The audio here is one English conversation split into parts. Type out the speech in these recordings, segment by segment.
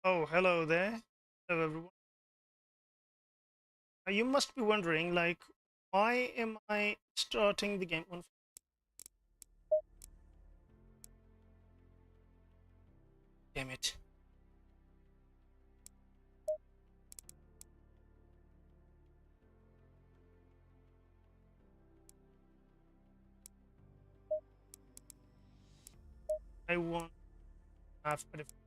Oh, hello there. Hello, everyone. You must be wondering, like, why am I starting the game on? Damn it. I want to have a different.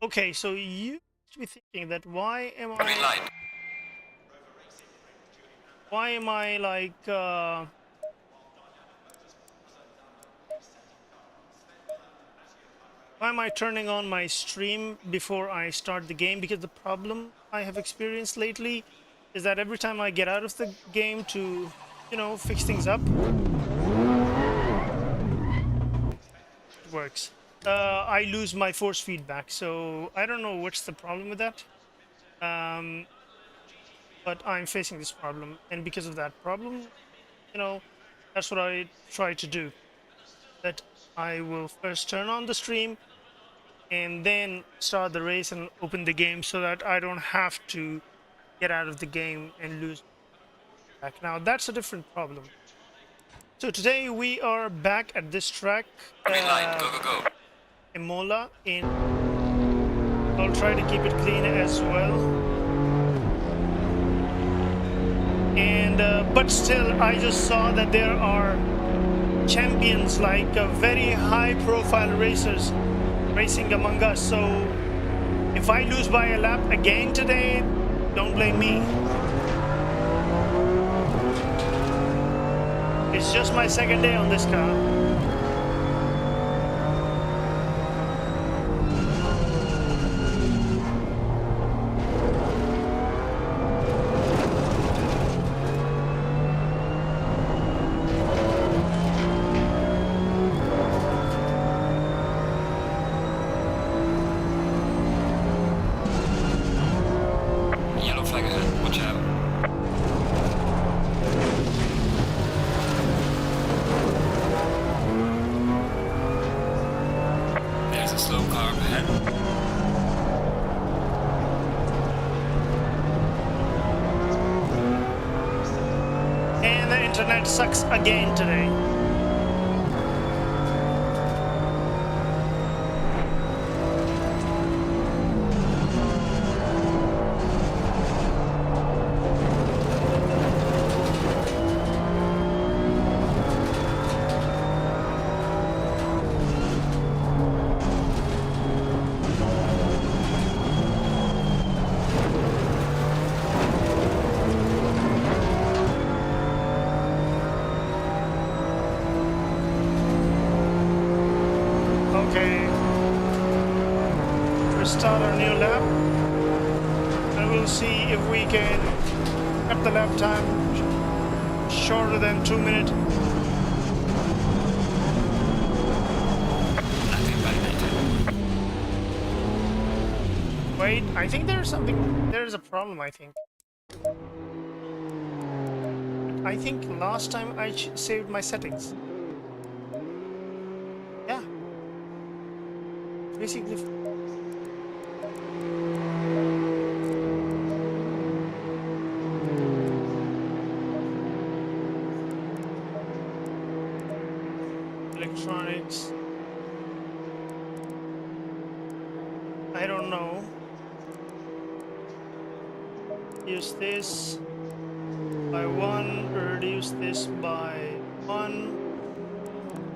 Okay, so you must be thinking that why am I like why am I turning on my stream before I start the game? Because the problem I have experienced lately is that every time I get out of the game to, fix things up, it works. I lose my force feedback, so I don't know what's the problem with that. But I'm facing this problem, and because of that problem, that's what I try to do. That I will first turn on the stream and then start the race and open the game so that I don't have to get out of the game and lose back. Now that's a different problem. So today we are back at this track, Imola, in. I'll try to keep it clean as well. And but still, I just saw that there are champions, like very high-profile racers, racing among us. So if I lose by a lap again today, don't blame me. It's just my second day on this car. Internet sucks again today. Start our new lap, and we'll see if we can cut the lap time shorter than 2 minutes. Wait, I think there's a problem, I think. I think last time I saved my settings. Yeah. Basically. Electronics. I don't know. Use this by 1, reduce this by 1,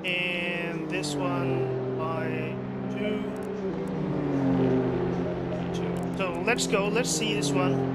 and this one by 2. So let's go, let's see this one.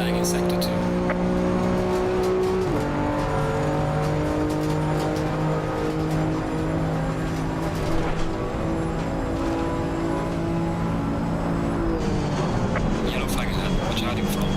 flag in sector 2. Yellow flag ahead, watch out in front.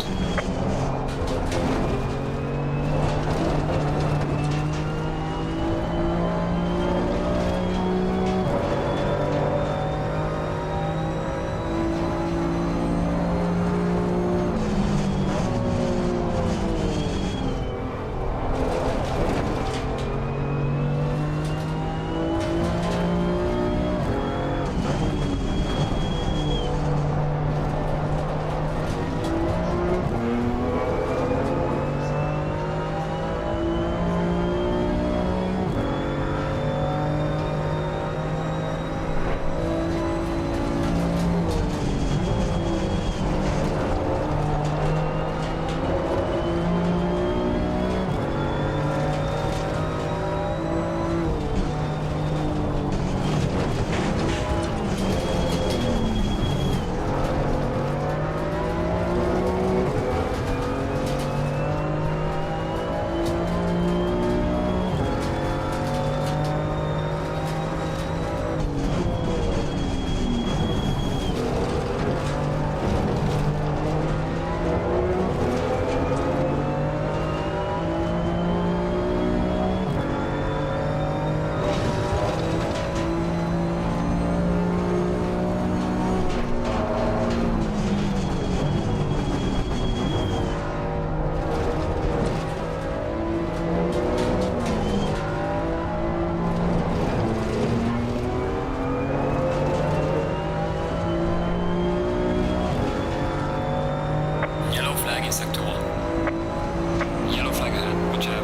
Yellow flag in sector 1. Yellow flag ahead, watch out.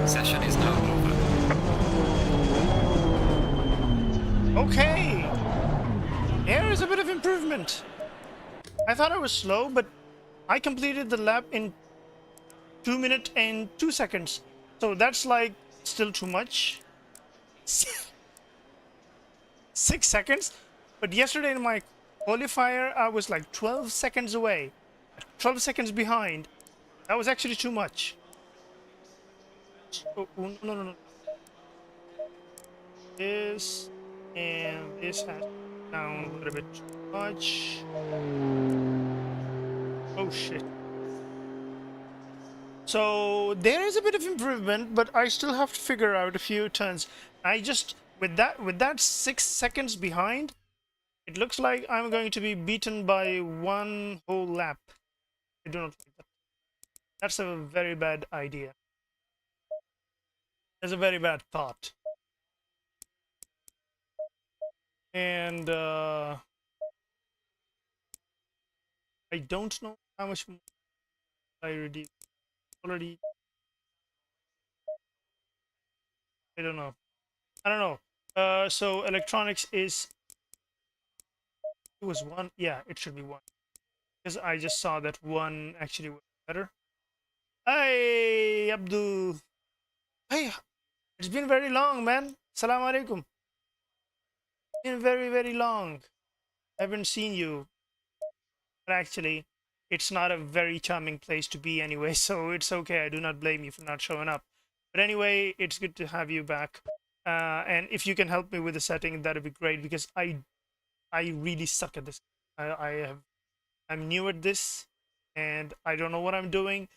Session is now over. Okay, there is a bit of improvement. I thought I was slow, but I completed the lap in 2 minutes and 2 seconds. So that's like still too much. 6 seconds. But yesterday in my qualifier, I was like 12 seconds away. 12 seconds behind. That was actually too much. Oh, no. This and this has down a little bit too much. Oh shit. So there is a bit of improvement, but I still have to figure out a few turns. I just with that 6 seconds behind, it looks like I'm going to be beaten by one whole lap. I do not like that. That's a very bad idea. That's a very bad thought. And I don't know how much more I already. I don't know. I don't know. So electronics is. It was one. Yeah, it should be one. Because I just saw that one actually was better. Hey, Abdul. Hey, it's been very long, man. Salam alaikum. It's been very, very long. I haven't seen you. But actually, it's not a very charming place to be anyway, so it's okay. I do not blame you for not showing up. But anyway, it's good to have you back. And if you can help me with the setting, that'd be great because I really suck at this. I'm new at this, and I don't know what I'm doing.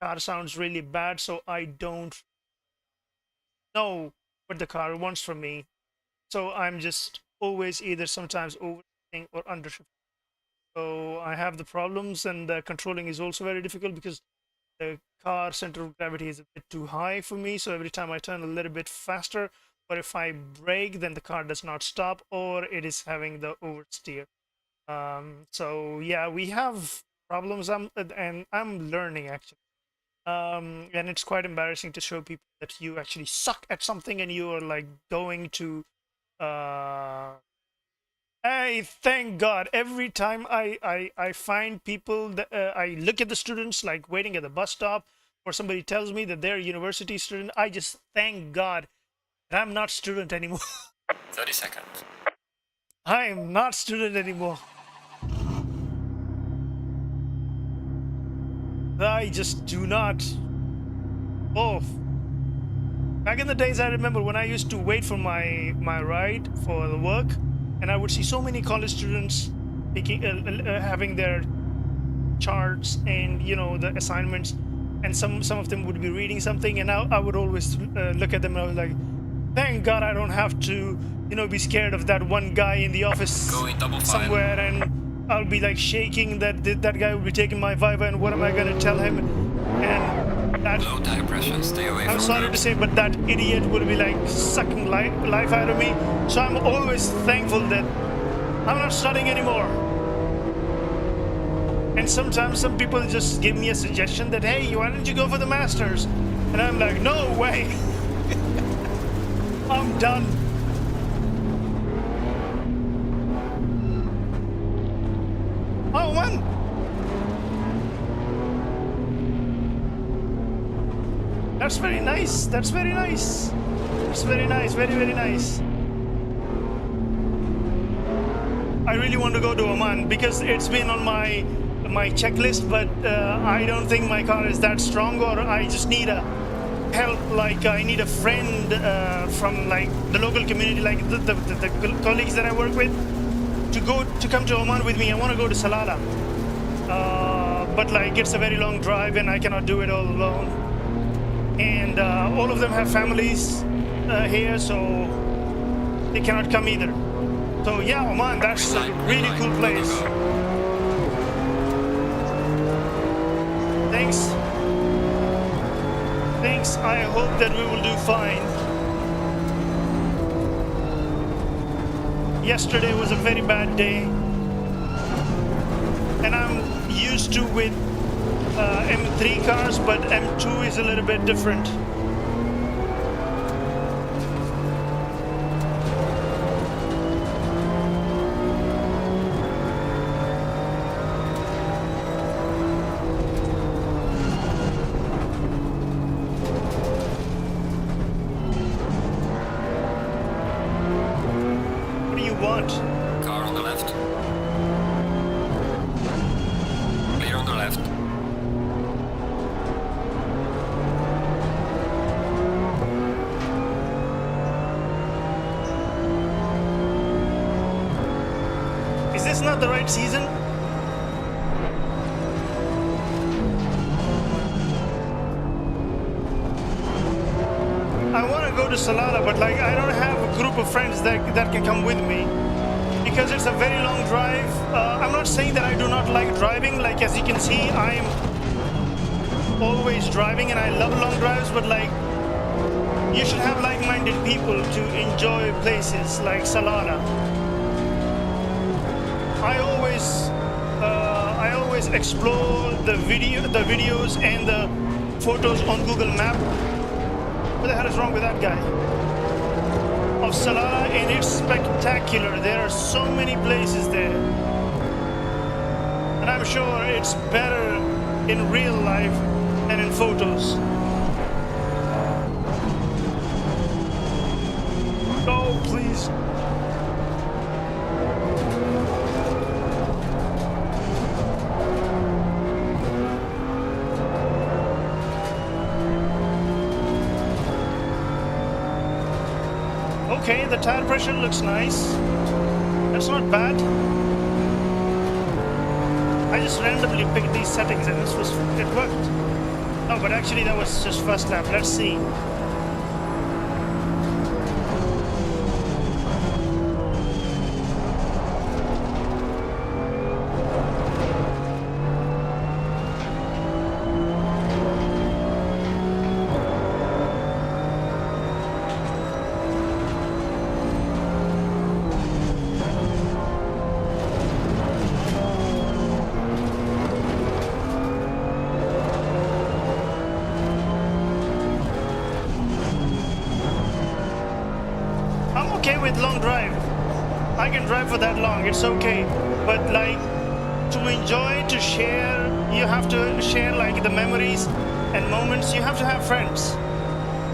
Car sounds really bad, so I don't know what the car wants from me. So I'm just always either sometimes overshifting or undershifting. So I have the problems, and the controlling is also very difficult because the car center of gravity is a bit too high for me. So every time I turn a little bit faster, or if I brake, then the car does not stop, or it is having the oversteer. So yeah, we have problems. And I'm learning actually. And it's quite embarrassing to show people that you actually suck at something and you are like going to I thank God every time I find people that I look at the students like waiting at the bus stop or somebody tells me that they're a university student. I just thank God that I'm not student anymore. 30 seconds. I am not student anymore. I just do not. Oh, back in the days, I remember when I used to wait for my ride for the work, and I would see so many college students having their charts and the assignments, and some of them would be reading something, and I would always look at them and I was like, thank God I don't have to be scared of that one guy in the office somewhere, and I'll be like shaking that guy will be taking my Viva, and what am I gonna tell him? And that, low tire pressure, stay away from I'm sorry to say, but that idiot would be like sucking life out of me. So I'm always thankful that I'm not studying anymore. And sometimes some people just give me a suggestion that, hey, why don't you go for the masters? And I'm like, no way. I'm done. Oh, man. That's very nice. That's very nice. That's very nice. Very, very nice. I really want to go to Oman because it's been on my checklist, but I don't think my car is that strong, or I just need a help. Like I need a friend from like the local community, like the colleagues that I work with, to come to Oman with me. I want to go to Salalah, but like it's a very long drive and I cannot do it all alone. And all of them have families here, so they cannot come either. So yeah, Oman, that's a really cool place. Thanks. Thanks. I hope that we will do fine. Yesterday was a very bad day, and I'm used to with M3 cars, but M2 is a little bit different. Car on the left. Clear on the left. Is this not the right season? I want to go to Salalah, but like I don't have a group of friends that can come with me, because it's a very long drive. I'm not saying that I do not like driving. Like as you can see, I'm always driving and I love long drives, but like you should have like-minded people to enjoy places like Salalah. I always explore the videos and the photos on Google Map. What the hell is wrong with that guy? Of Salalah, and it's spectacular. There are so many places there, and I'm sure it's better in real life than in photos. Oh, please. Okay, the tire pressure looks nice. That's not bad. I just randomly picked these settings and it worked. Oh, but actually that was just first lap. Let's see. With long drive, I can drive for that long, it's okay, but like to enjoy, to share, you have to share like the memories and moments. You have to have friends,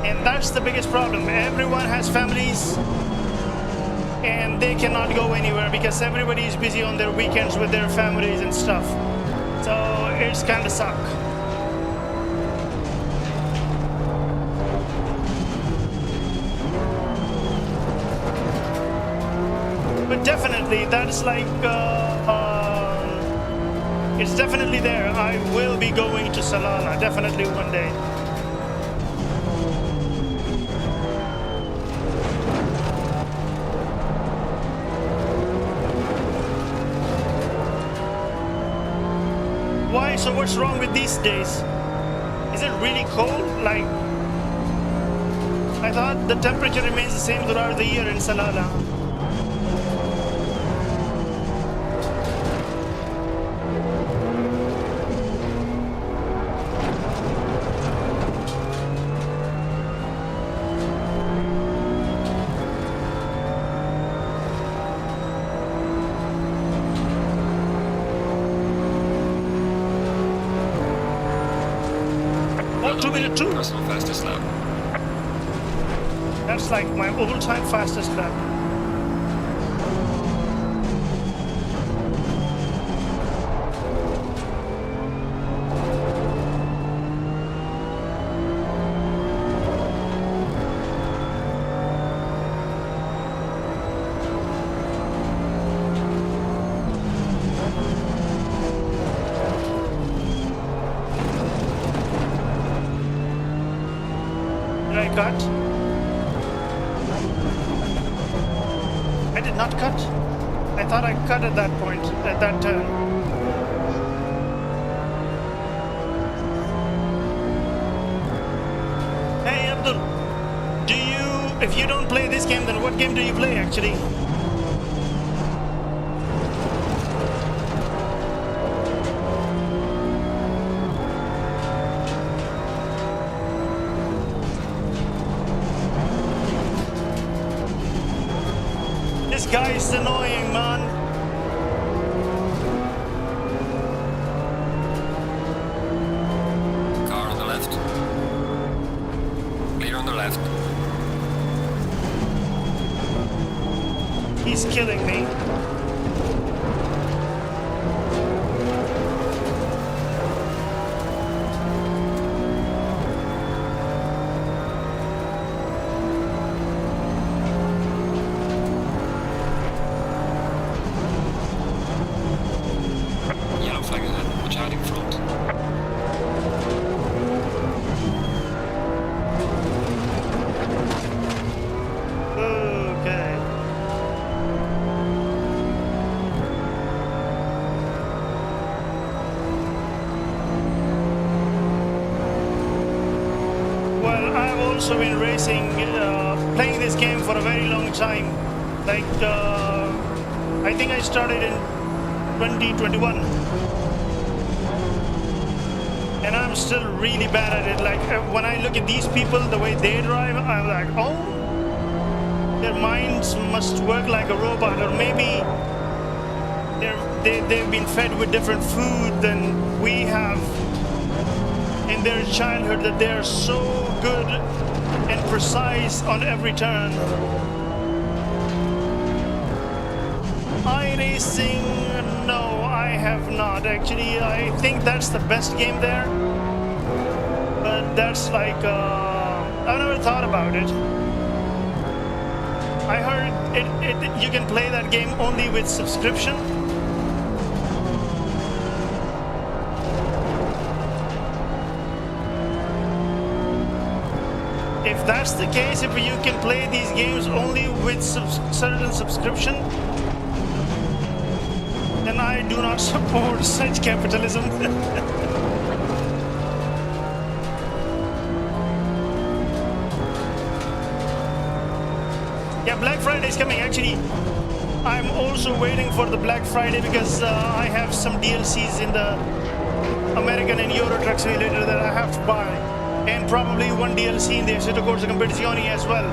and that's the biggest problem. Everyone has families and they cannot go anywhere because everybody is busy on their weekends with their families and stuff, so it's kind of suck. But definitely, that's like, it's definitely there. I will be going to Salalah, definitely one day. Why? So what's wrong with these days? Is it really cold? Like, I thought the temperature remains the same throughout the year in Salalah. Oh, 2 minute 2. Personal fastest lap. That's like my all-time fastest lap. Did I cut? I did not cut. I thought I cut at that point, at that turn. Hey Abdul, if you don't play this game, then what game do you play actually? This guy is annoying, man. Car on the left. Clear on the left. He's killing me. Yellow flag ahead. Watch out in front. Okay. Well, I've also been racing, playing this game for a very long time. Like, I think I started in 2021. And I'm still really bad at it. Like, when I look at these people, the way they drive, I'm like, oh, their minds must work like a robot, or maybe they've been fed with different food than we have in their childhood, that they're so good and precise on every turn. iRacing, no, I have not actually. I think that's the best game there, but that's like, I've never thought about it. I heard you can play that game only with subscription. If that's the case, if you can play these games only with certain subscription, then I do not support such capitalism. Yeah, Black Friday is coming. Actually, I'm also waiting for the Black Friday because I have some DLCs in the American and Euro Truck Simulator that I have to buy. And probably one DLC in the assettocorsacompetizione as well,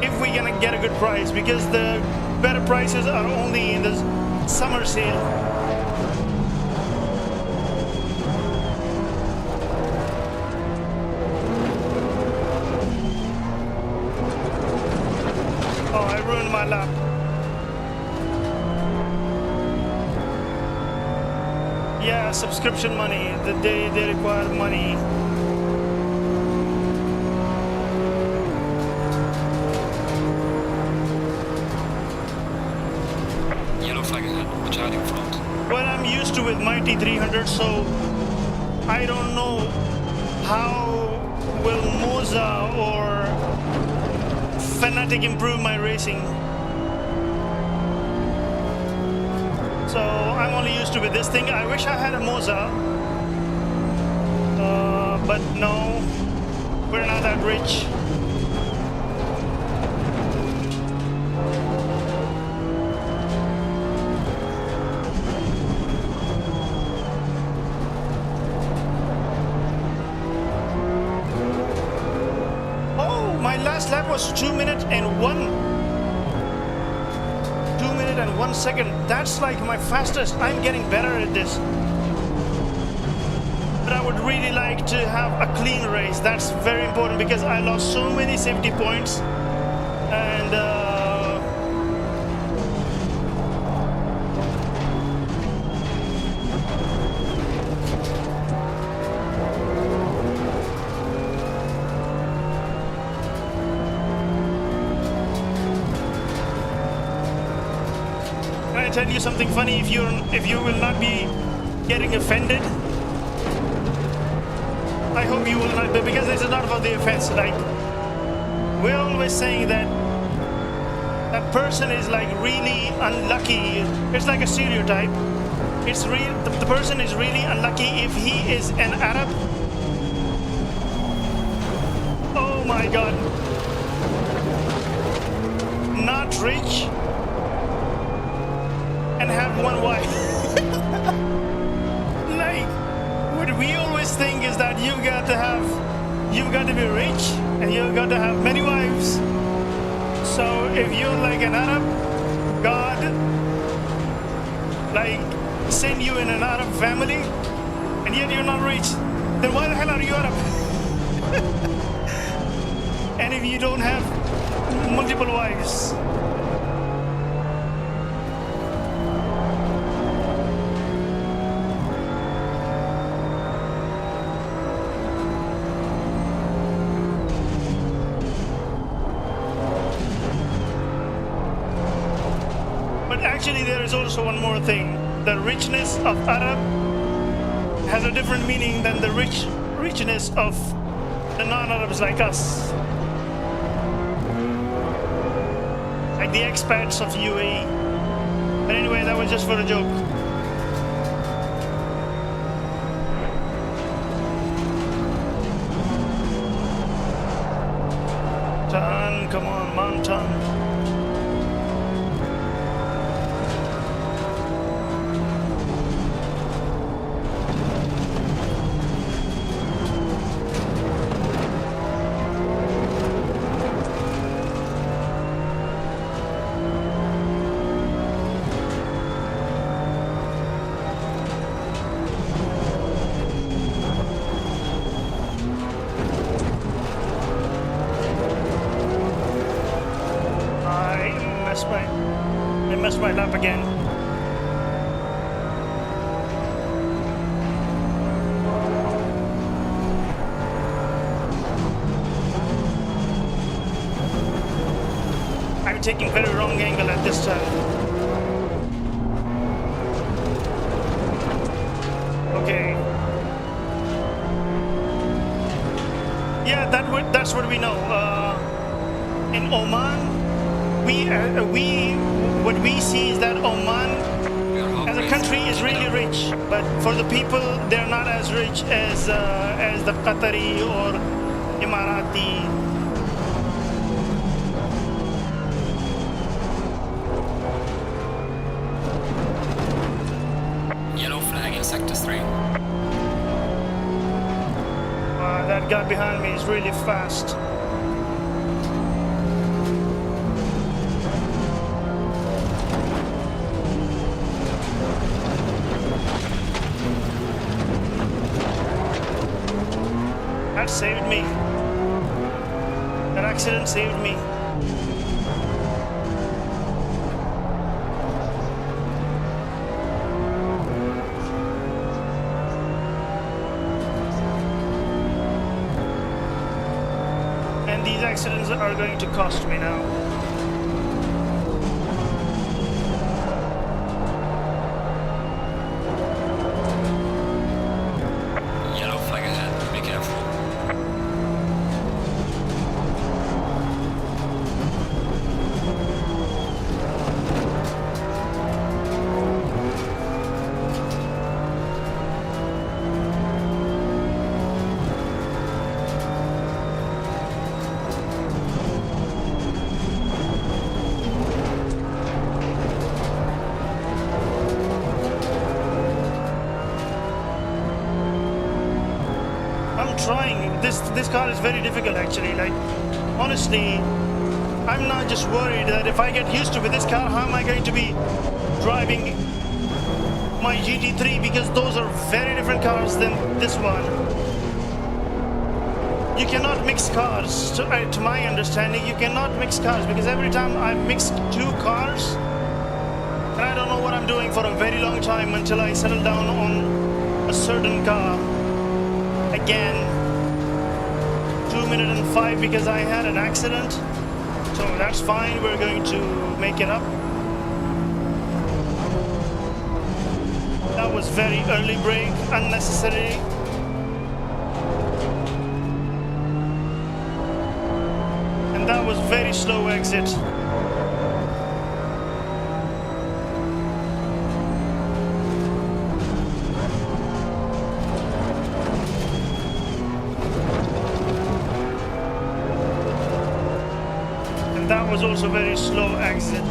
if we can get a good price, because the better prices are only in the summer sale. Oh, I ruined my lap. Yeah, subscription money. They require money. with Mighty 300, so I don't know how will Monza or Fanatic improve my racing. So I'm only used to with this thing. I wish I had a Monza, but no, we're not that rich. Oh, my last lap was 2 minutes and 1 second. That's like my fastest. I'm getting better at this. But I would really like to have a clean race. That's very important because I lost so many safety points. And can I tell you something funny? If you will not be getting offended, I hope you will not, because this is not about the offense. Like, we're always saying that that person is like really unlucky. It's like a stereotype. It's real. The person is really unlucky if he is an Arab. Oh my God. Not rich and have one wife. Like, what we always think is that you've got to be rich and you've got to have many wives. So if you're like an Arab, God like send you in an Arab family and yet you're not rich, then why the hell are you Arab? And if you don't have multiple wives, actually, there is also one more thing. The richness of Arab has a different meaning than the richness of the non-Arabs like us. Like the expats of UAE. But anyway, that was just for a joke. Turn, come on, mountain. I messed my lap again. I'm taking very wrong angle at this time. Okay. Yeah, that's what we know. In Oman, what we see is that Oman as a country is really rich, but for the people they're not as rich as the Qatari or Emirati. Yellow flag in sector 3. That guy behind me is really fast. That saved me. That accident saved me. And these accidents are going to cost me now. I'm trying. This car is very difficult actually. Like, honestly, I'm not just worried that if I get used to with this car, how am I going to be driving my GT3, because those are very different cars than this one. You cannot mix cars, to my understanding. You cannot mix cars, because every time I mix two cars, and I don't know what I'm doing for a very long time until I settle down on a certain car. Again, 2 minutes and 5 because I had an accident. So that's fine, we're going to make it up. That was very early brake, unnecessary. And that was very slow exit. And that was also very slow exit.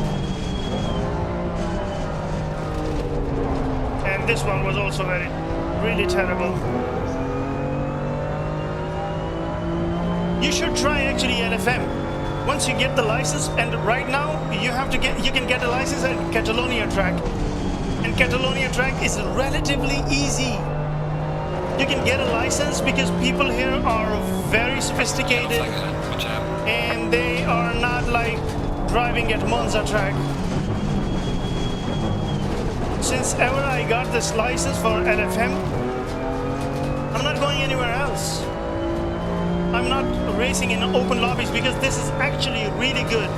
This one was also really terrible. You should try actually LFM. Once you get the license, and right now you can get a license at Catalonia track. And Catalonia track is relatively easy. You can get a license because people here are very sophisticated and they are not like driving at Monza track. Since ever I got this license for LFM, I'm not going anywhere else. I'm not racing in open lobbies because this is actually really good.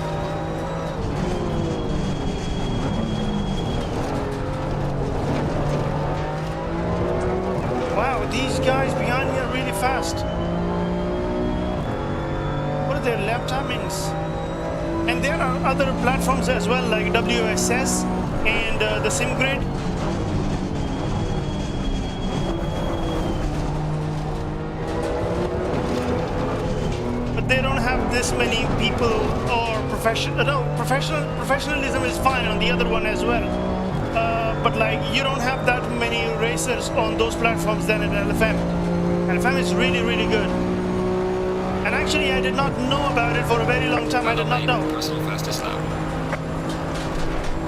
Wow, these guys behind me are really fast. What are their lap timings? And there are other platforms as well, like WSS and the SimGrid. But they don't have this many people or professionalism is fine on the other one as well. But like, you don't have that many racers on those platforms than in LFM. LFM is really, really good. And actually, I did not know about it for a very long time. I did not know. Personal fastest lap.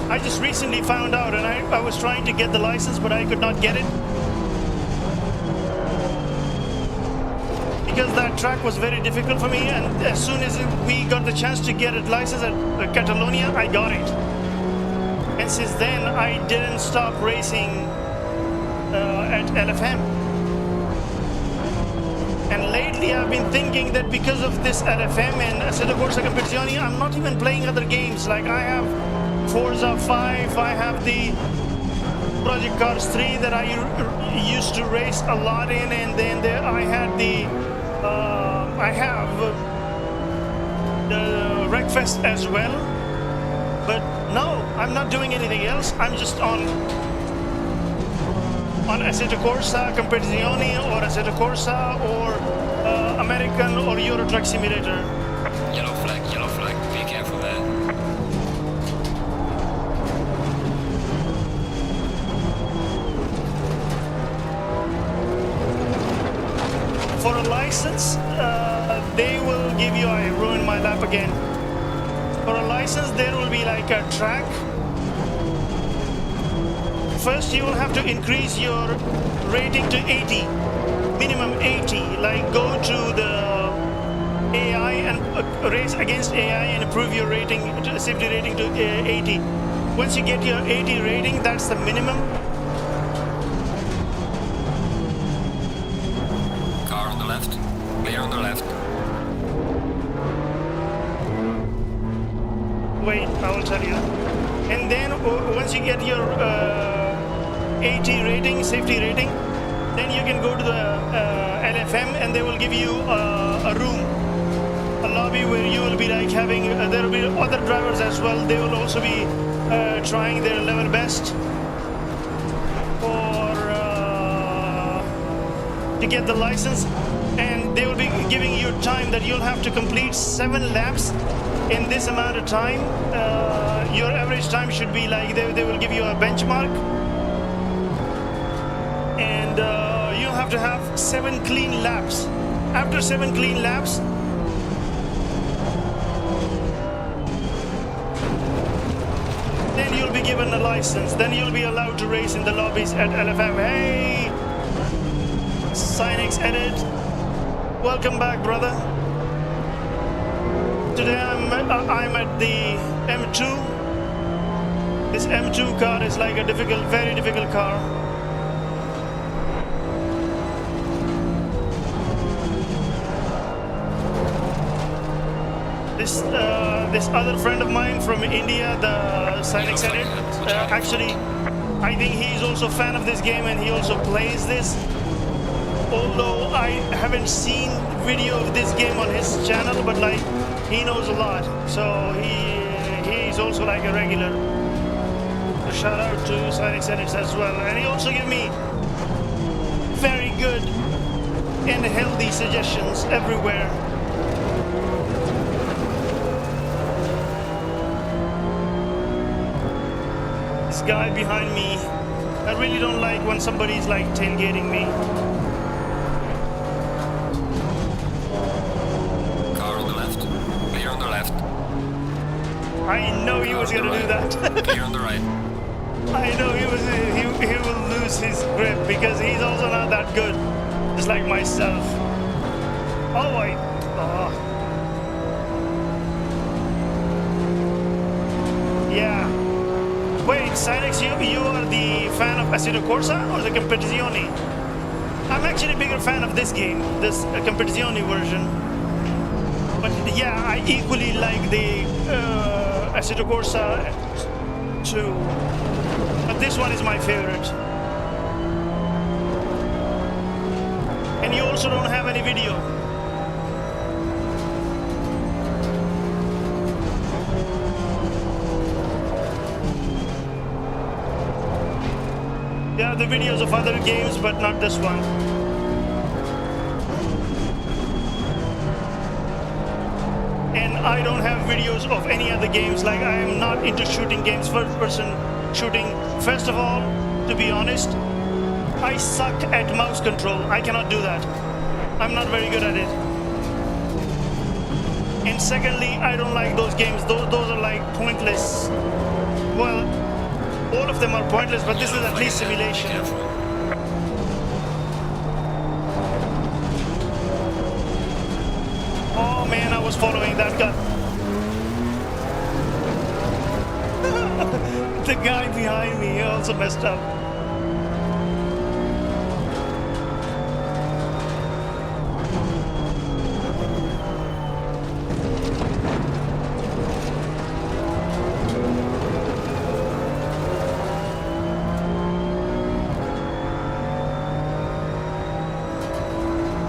I just recently found out, and I was trying to get the license, but I could not get it. Because that track was very difficult for me, and as soon as we got the chance to get a license at Catalonia, I got it. And since then, I didn't stop racing at LFM. And lately, I've been thinking that because of this LFM and assettocorsacompetizione, I'm not even playing other games. Like, I have Forza 5, I have the Project Cars 3 that I used to race a lot in, and then I had the Wreckfest as well. But no, I'm not doing anything else. I'm just on assettocorsacompetizione or assettocorsa or American or Euro Truck Simulator. Yellow flag, be careful there. For a license, they will give you, I ruined my lap again. For a license, there will be like a track. First, you will have to increase your rating to 80, minimum 80. Like, go to the AI and race against AI and improve your rating, safety rating to 80. Once you get your 80 rating, that's the minimum. Car on the left, clear on the left. Wait, I will tell you. And then once you get your 80 rating, safety rating, then you can go to the LFM and they will give you a room, a lobby where you will be like having, there will be other drivers as well. They will also be trying their level best to get the license, and they will be giving you time that you'll have to complete 7 laps in this amount of time. Your average time should be like, they will give you a benchmark, and you'll have to have 7 clean laps. After 7 clean laps, then you'll be given a license. Then you'll be allowed to race in the lobbies at LFM. Hey, Sinex Edit, welcome back, brother. Today I'm at the M2. This M2 car is like a very difficult car. This other friend of mine from India, the Sinex Edit, actually, I think he's also a fan of this game and he also plays this. Although I haven't seen video of this game on his channel, but like he knows a lot, so he's also like a regular. So shout out to Sinex Edits as well, and he also give me very good and healthy suggestions everywhere. This guy behind me, I really don't like when somebody's like tailgating me. I know he was gonna do that. Clear on the right. I know he will lose his grip because he's also not that good, just like myself. Yeah. Wait, Sinex, you are the fan of Assettocorsa or the Competizione? I'm actually a bigger fan of this game, this Competizione version. But yeah, I equally like the Assettocorsa too. But this one is my favorite. And you also don't have any video. There are the videos of other games, but not this one. And I don't have videos of any other games. Like, I am not into shooting games, first person shooting. First of all, to be honest, I suck at mouse control. I cannot do that. I'm not very good at it. And secondly, I don't like those games. Those are like pointless. Well, all of them are pointless, but this is at least simulation. Oh man, I was following that guy. The guy behind me also messed up.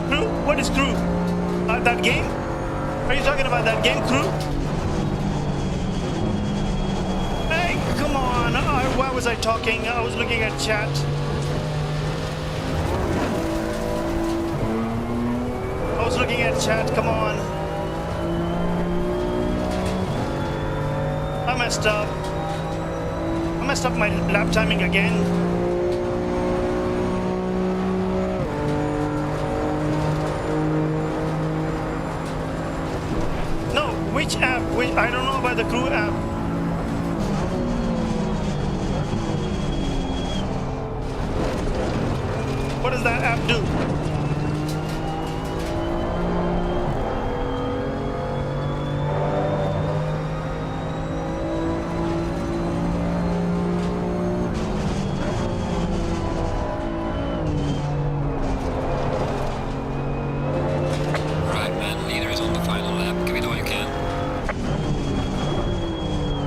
Crew? What is Crew? That game? Are you talking about that game, Crew? Hey, come on. Why was I talking? I was looking at chat. I was looking at chat, come on. I messed up. I messed up my lap timing again. No, which app? I don't know about the Crew app. What does that app do?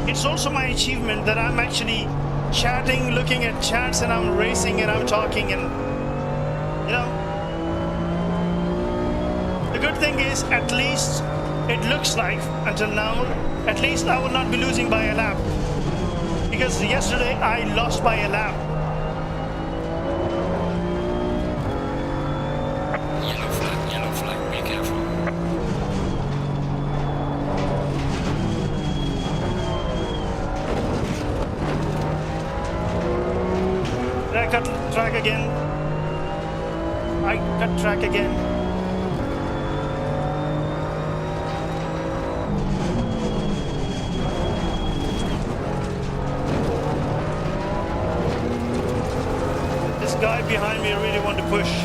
It's also my achievement that I'm actually chatting, looking at chats, and I'm racing and I'm talking, and you know, the good thing is at least it looks like until now, at least I will not be losing by a lap, because yesterday I lost by a lap. Yellow flag, be careful. Did I cut the track again? I cut track again. This guy behind me really want to push.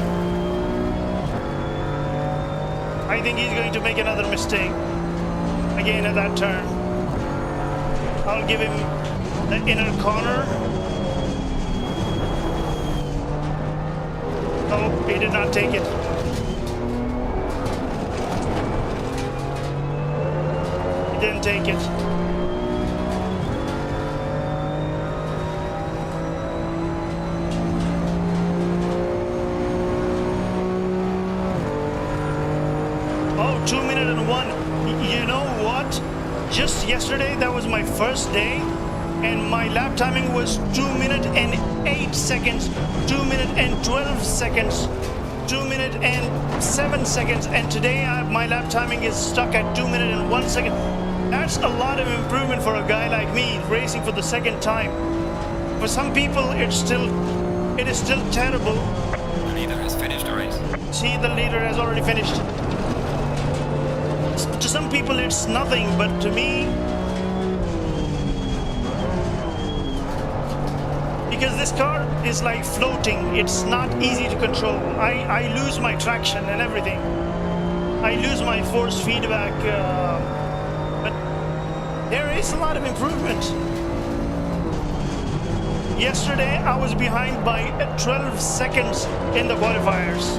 I think he's going to make another mistake again at that turn. I'll give him the inner corner. Oh, he did not take it. He didn't take it. Oh, 2 minutes and 1. You know what? Just yesterday, that was my first day, and my lap timing was 2 minutes and 8 seconds, 2 minutes and 12 seconds, 2 minutes and 7 seconds, and today my lap timing is stuck at 2 minutes and 1 second. That's a lot of improvement for a guy like me racing for the second time. For some people, it is still terrible. The leader has finished the race. See, the leader has already finished. To some people it's nothing, but to me, because this car is like floating, it's not easy to control. I lose my traction and everything. I lose my force feedback, but there is a lot of improvement. Yesterday I was behind by 12 seconds in the qualifiers.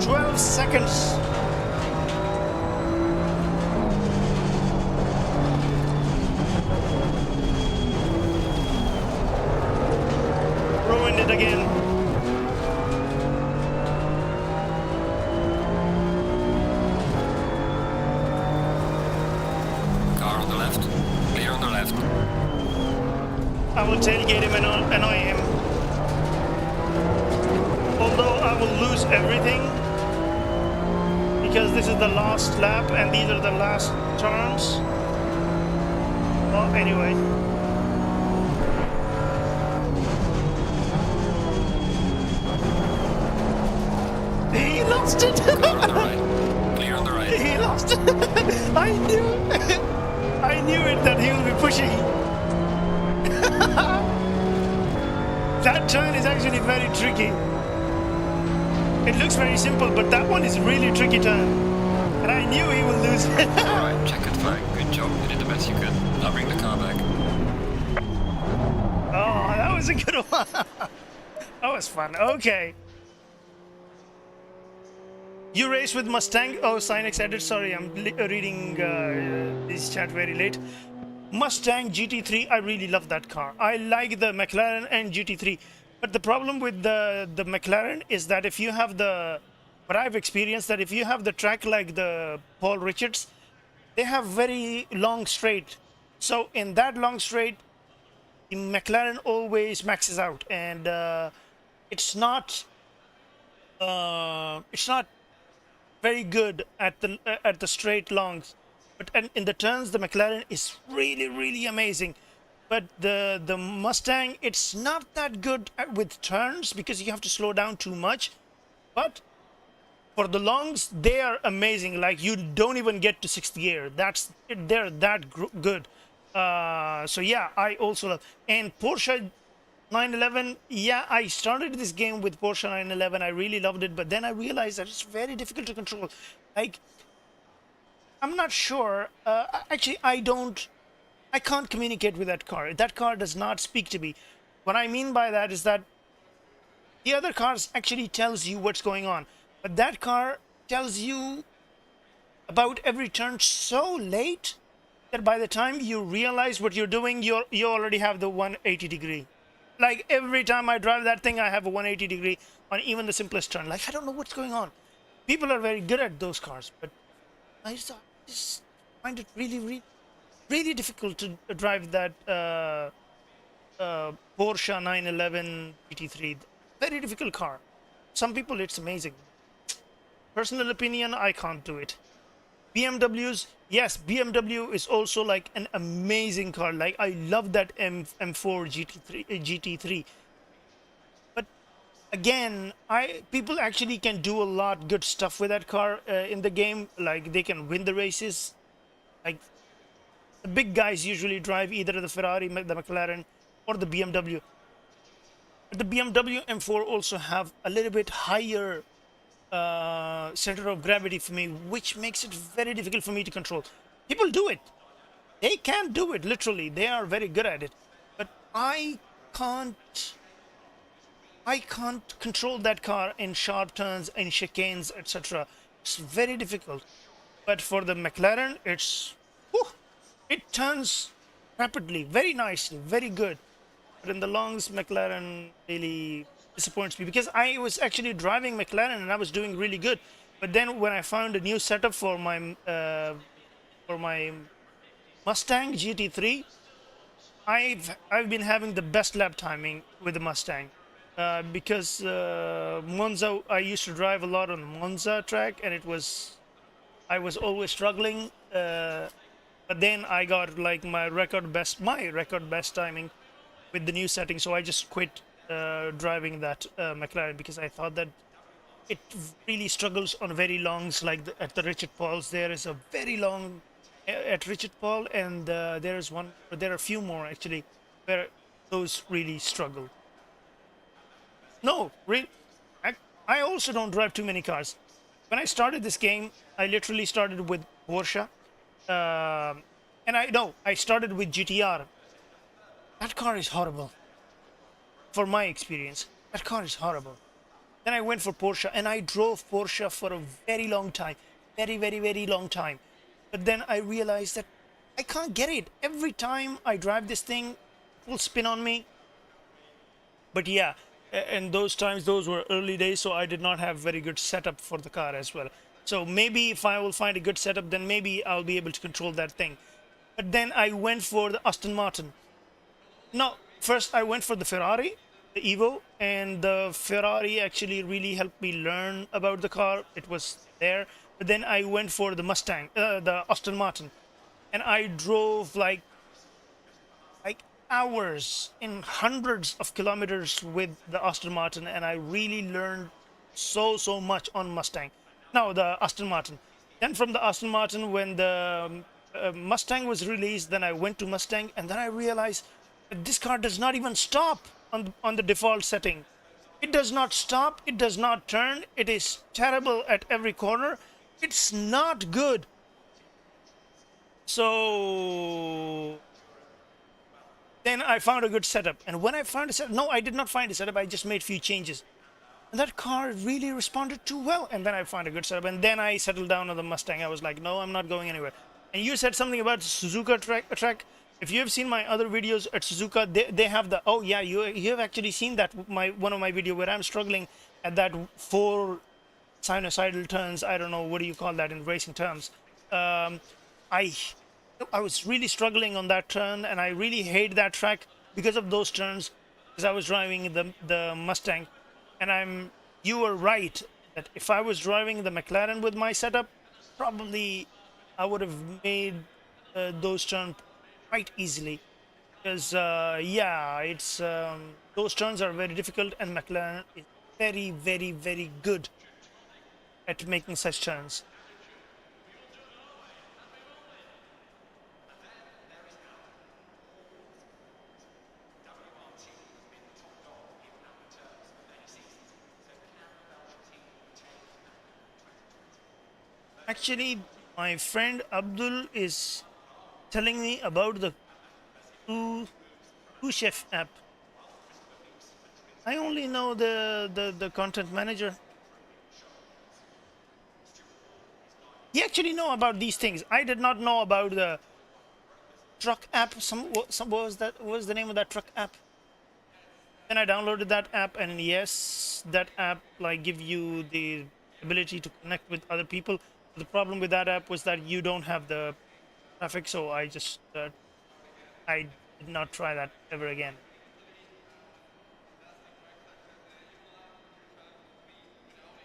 12 seconds. Ruined it again. Car on the left. Clear on the left. I will tailgate him and annoy him. Although I will lose everything because this is the last lap and these are the last turns. Well, anyway. He lost it. Car on the right. Clear on the right. He lost it. I knew it that he will be pushing. That turn is actually very tricky. It looks very simple, but that one is really tricky turn. And I knew he would lose. Alright, checkered flag. Good job. You did the best you could. Now bring the car back. Oh, that was a good one. That was fun. Okay. You race with Mustang? Oh, Sinex added. Sorry, I'm reading this chat very late. Mustang GT3, I really love that car. I like the McLaren and GT3. But the problem with the McLaren is that if you have what I've experienced, that if you have the track like the Paul Richards, they have very long straight. So in that long straight, the McLaren always maxes out. And it's not very good at the straight longs, but in the turns the McLaren is really amazing. But the Mustang, it's not that good with turns because you have to slow down too much. But for the longs, they are amazing. Like you don't even get to sixth gear. They're that good. So yeah, I also love. And Porsche 911, yeah, I started this game with Porsche 911. I really loved it, but then I realized that it's very difficult to control. Like, I'm not sure. Actually, I can't communicate with that car. That car does not speak to me. What I mean by that is that the other cars actually tells you what's going on, but that car tells you about every turn so late that by the time you realize what you're doing, you already have the 180 degree. Like every time I drive that thing, I have a 180 degree on even the simplest turn. Like I don't know what's going on. People are very good at those cars, but I just find it really difficult to drive that Porsche 911 GT3. Very difficult car. Some people, it's amazing. Personal opinion, I can't do it. BMWs, yes, BMW is also like an amazing car. Like I love that M4 GT3, but again, I people actually can do a lot good stuff with that car in the game. Like they can win the races. Like the big guys usually drive either the Ferrari, the McLaren, or the BMW. But the BMW M4 also have a little bit higher center of gravity for me, which makes it very difficult for me to control. People do it. They can do it, literally. They are very good at it. But can't I can't control that car in sharp turns, in chicanes, etc. It's very difficult. But for the McLaren, whew, it turns rapidly, very nicely, very good. But in the longs, McLaren really disappoints me because I was actually driving McLaren and I was doing really good. But then when I found a new setup for my Mustang GT3, I've been having the best lap timing with the Mustang. Because Monza, I used to drive a lot on Monza track, and I was always struggling. But then I got like my record best timing with the new setting, so I just quit driving that McLaren because I thought that it really struggles on very longs, like at the Richard Paul's. There is a very long at Richard Paul, and there are a few more actually where those really struggle. No, I, I also don't drive too many cars. When I started this game, I literally started with Porsche, and I started with GTR. That car is horrible, for my experience. That car is horrible. Then I went for Porsche, and I drove Porsche for a very long time, very, very, very long time. But then I realized that I can't get it. Every time I drive this thing, it will spin on me. But yeah, and those times, those were early days, so I did not have very good setup for the car as well. So maybe if I will find a good setup, then maybe I'll be able to control that thing. But then I went for the Aston Martin. No, first I went for the Ferrari, the Evo, and the Ferrari actually really helped me learn about the car. It was there. But then I went for the Mustang, the Aston Martin, and I drove like hours in hundreds of kilometers with the Aston Martin, and I really learned so much on Mustang. No, the Aston Martin. Then from the Aston Martin, when the Mustang was released, then I went to Mustang, and then I realized that this car does not even stop on the default setting. It does not stop. It does not turn. It is terrible at every corner. It's not good. So then I found a good setup. And when I found a setup, no, I did not find a setup. I just made a few changes. And that car really responded too well. And then I found a good setup. And then I settled down on the Mustang. I was like, no, I'm not going anywhere. And you said something about Suzuka track. If you have seen my other videos at Suzuka, they have the, oh yeah, you have actually seen that one of my video where I'm struggling at that 4 sinusoidal turns. I don't know, what do you call that in racing terms. I I was really struggling on that turn, and I really hate that track because of those turns, because I was driving the Mustang. And you were right that if I was driving the McLaren with my setup, probably I would have made those turns quite easily. Because yeah, it's those turns are very difficult, and McLaren is very, very, very good at making such turns. Actually, my friend Abdul is telling me about the Two Chef app. I only know the content manager. He actually know about these things. I did not know about the truck app. Some what was the name of that truck app? Then I downloaded that app, and yes, that app like give you the ability to connect with other people. The problem with that app was that you don't have the traffic, so I did not try that ever again.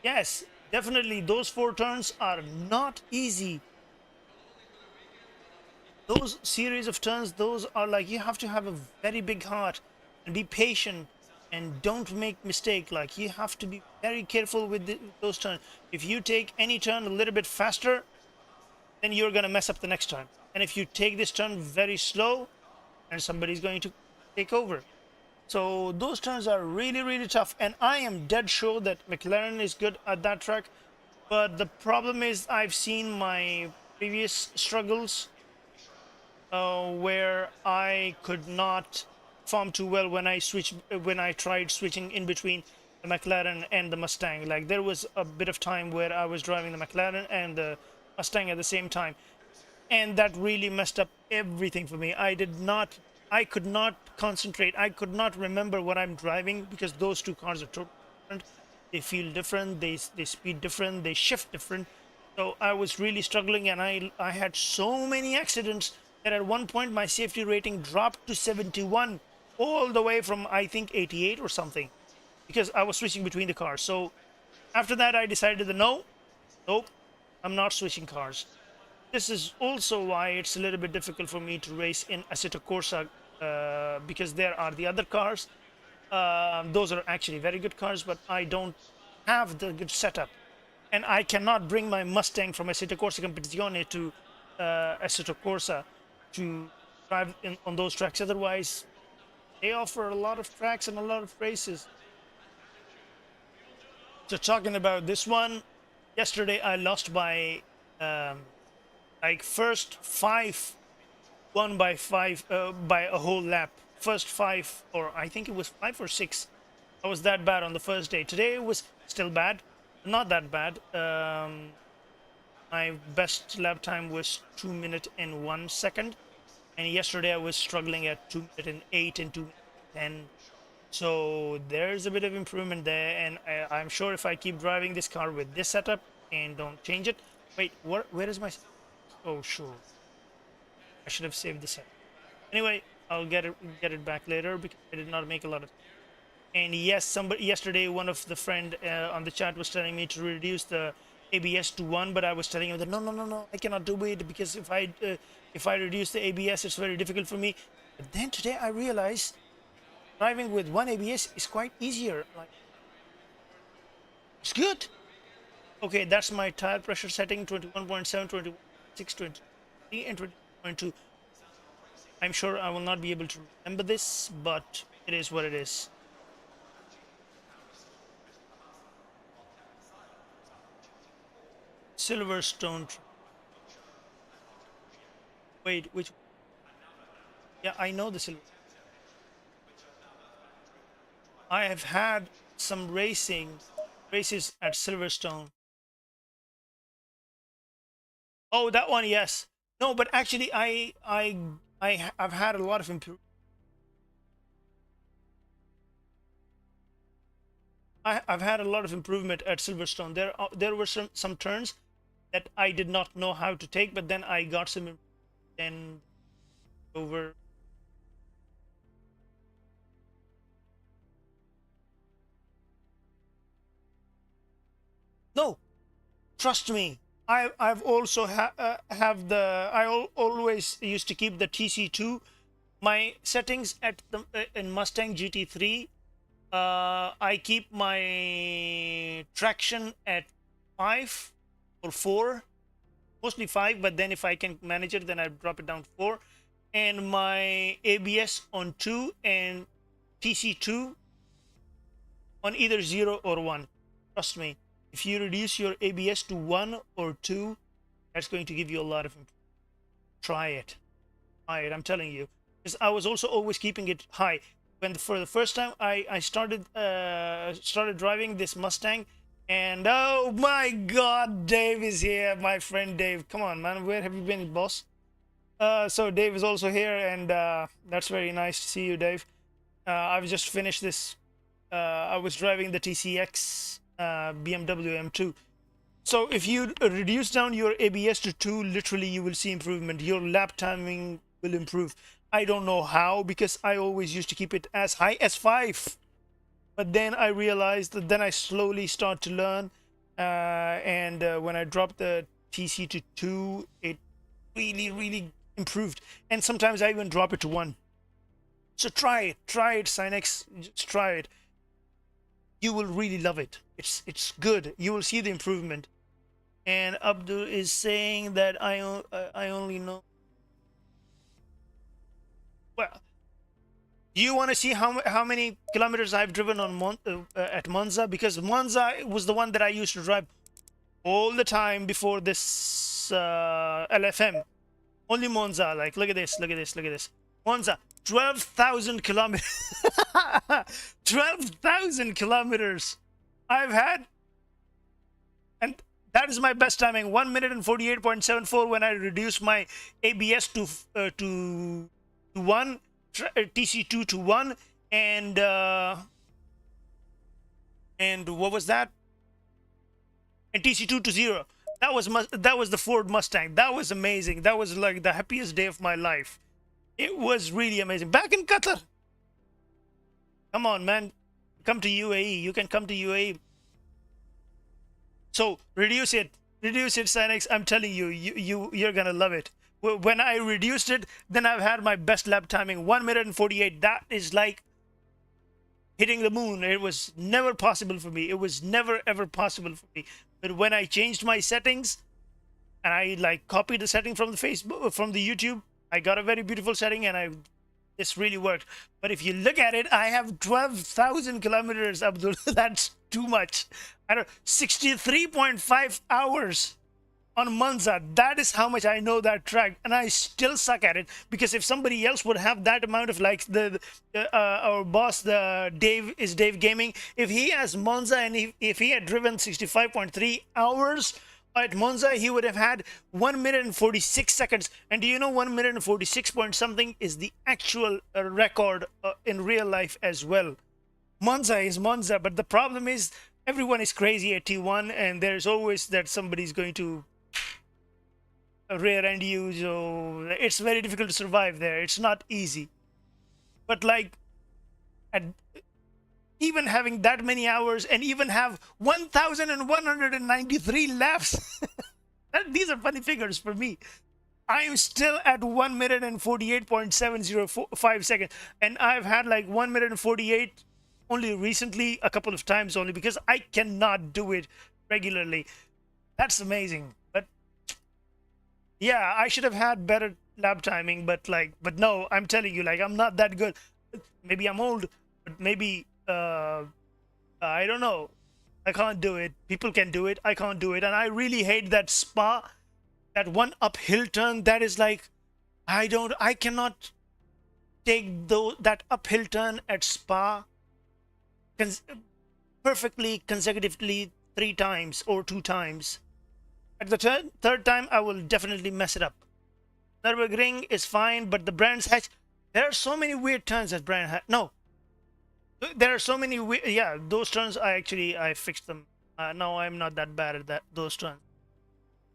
Yes, definitely those 4 turns are not easy. Those series of turns, those are like, you have to have a very big heart and be patient and don't make mistake. Like, you have to be very careful with those turns. If you take any turn a little bit faster, then you're gonna mess up the next turn. And if you take this turn very slow, and somebody's going to take over. So those turns are really, really tough. And I am dead sure that McLaren is good at that track. But the problem is, I've seen my previous struggles where I could not perform too well when I tried switching in between the McLaren and the Mustang. Like, there was a bit of time where I was driving the McLaren and the Mustang at the same time, and that really messed up everything for me. I could not concentrate. I could not remember what I'm driving, because those two cars are totally different. They feel different, they speed different, they shift different. So I was really struggling, and I had so many accidents that at one point my safety rating dropped to 71, all the way from, I think, 88 or something, because I was switching between the cars. So after that, I decided that nope, I'm not switching cars. This is also why it's a little bit difficult for me to race in Assetto Corsa, because there are the other cars. Those are actually very good cars, but I don't have the good setup. And I cannot bring my Mustang from assettocorsacompetizione to Assetto Corsa to drive on those tracks. Otherwise, they offer a lot of tracks and a lot of races. So talking about this one, yesterday I lost by like first five, won by five, by a whole lap. First five, or I think it was 5 or 6. I was that bad on the first day. Today it was still bad, not that bad. My best lap time was 2 minutes and 1 second, and yesterday I was struggling at 2 minutes and 8 and 2 minutes and 10. So there's a bit of improvement there, and I'm sure if I keep driving this car with this setup and don't change it. Wait, where is my? Oh, sure. I should have saved this up. Anyway, I'll get it back later, because I did not make a lot of. And yes, somebody yesterday, one of the friend on the chat was telling me to reduce the ABS to 1, but I was telling him that no, I cannot do it, because if I reduce the ABS, it's very difficult for me. But then today I realized driving with 1 ABS is quite easier. Like, it's good. Okay, that's my tire pressure setting: 21.7, 21.6, 23, and 20.2. I'm sure I will not be able to remember this, but it is what it is. Silverstone. Wait, which? Yeah, I know the silver. I have had some races at Silverstone. Oh, that one, yes. No, but actually, I've had a lot of improvement. I've had a lot of improvement at Silverstone. There were some turns that I did not know how to take, but then I got some then over. No, trust me. I've also have the always used to keep the TC2. My settings at the in Mustang GT3, I keep my traction at 5 or 4, mostly 5, but then if I can manage it, then I drop it down to 4. And my ABS on 2 and TC2 on either 0 or 1. Trust me, if you reduce your ABS to 1 or 2, that's going to give you a lot of improvement. Try it. I'm telling you. Because I was also always keeping it high. When for the first time I started driving this Mustang, and oh my God, Dave is here, my friend Dave. Come on, man, where have you been, boss? So Dave is also here, and that's very nice to see you, Dave. I've just finished this. I was driving the TCX bmwm2. So if you reduce down your ABS to 2, literally you will see improvement. Your lap timing will improve. I don't know how, because I always used to keep it as high as 5. But then I realized that then I slowly start to learn. And when I dropped the TC to 2, it really improved. And sometimes I even drop it to 1. So try it, Sinex, just try it. You will really love it. It's good. You will see the improvement. And Abdul is saying that I only know. Well, do you want to see how many kilometers I've driven on at Monza? Because Monza was the one that I used to drive all the time before this LFM. Only Monza. Like, look at this, look at this, look at this. Monza, 12,000 kilometers. 12,000 kilometers I've had, and that is my best timing. 1 minute and 48.74 when I reduced my ABS to 1, TC2 to 1, and what was that? And TC2 to 0. That was the Ford Mustang. That was amazing. That was like the happiest day of my life. It was really amazing. Back in Qatar. Come on, man. Come to UAE. You can come to UAE. So reduce it, Sinex. I'm telling you, you're gonna love it. When I reduced it, then I've had my best lap timing, 1 minute and 48. That is like hitting the moon. It was never possible for me. It was never ever possible for me. But when I changed my settings, and I like copied the setting from the Facebook, from the YouTube, I got a very beautiful setting, and this really worked. But if you look at it, I have 12,000 kilometers, Abdul. That's too much. I don't 63.5 hours on Monza. That is how much I know that track, and I still suck at it, because if somebody else would have that amount of, like, our boss, the Dave Gaming, if he has Monza, and if he had driven 65.3 hours at Monza, he would have had 1 minute and 46 seconds. And do you know 1 minute and 46 point something is the actual record in real life as well? Monza is Monza, but the problem is everyone is crazy at T1, and there's always that somebody's going to rear end you, so it's very difficult to survive there. It's not easy. But like, even having that many hours, and even have 1,193 laps, these are funny figures for me. I'm still at 1 minute and 48.705 seconds, and I've had like 1 minute and 48 only recently, a couple of times only, because I cannot do it regularly. That's amazing. But yeah, I should have had better lap timing, but no, I'm telling you, like, I'm not that good. Maybe I'm old, but maybe I don't know. I can't do it. People can do it. I can't do it. And I really hate that Spa, that one uphill turn. That is like, I cannot take that uphill turn at Spa perfectly consecutively 3 times or 2 times. At the third time, I will definitely mess it up. Nürburgring is fine, but the Brands Hatch, there are so many weird turns at Brands Hatch. No, there are so many yeah, those turns I fixed them. Now I'm not that bad at those turns.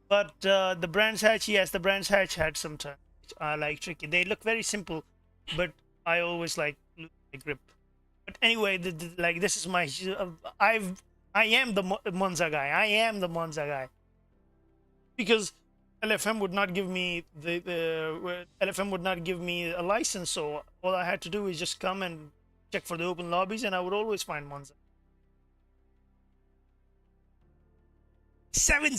But the Brands Hatch, yes, the Brands Hatch had some turns which are like tricky. They look very simple, but I always like lose my grip. But anyway, like, this is my I am the Monza guy. I am the Monza guy, because LFM would not give me LFM would not give me a license. So all I had to do is just come and check for the open lobbies, and I would always find Monza. 7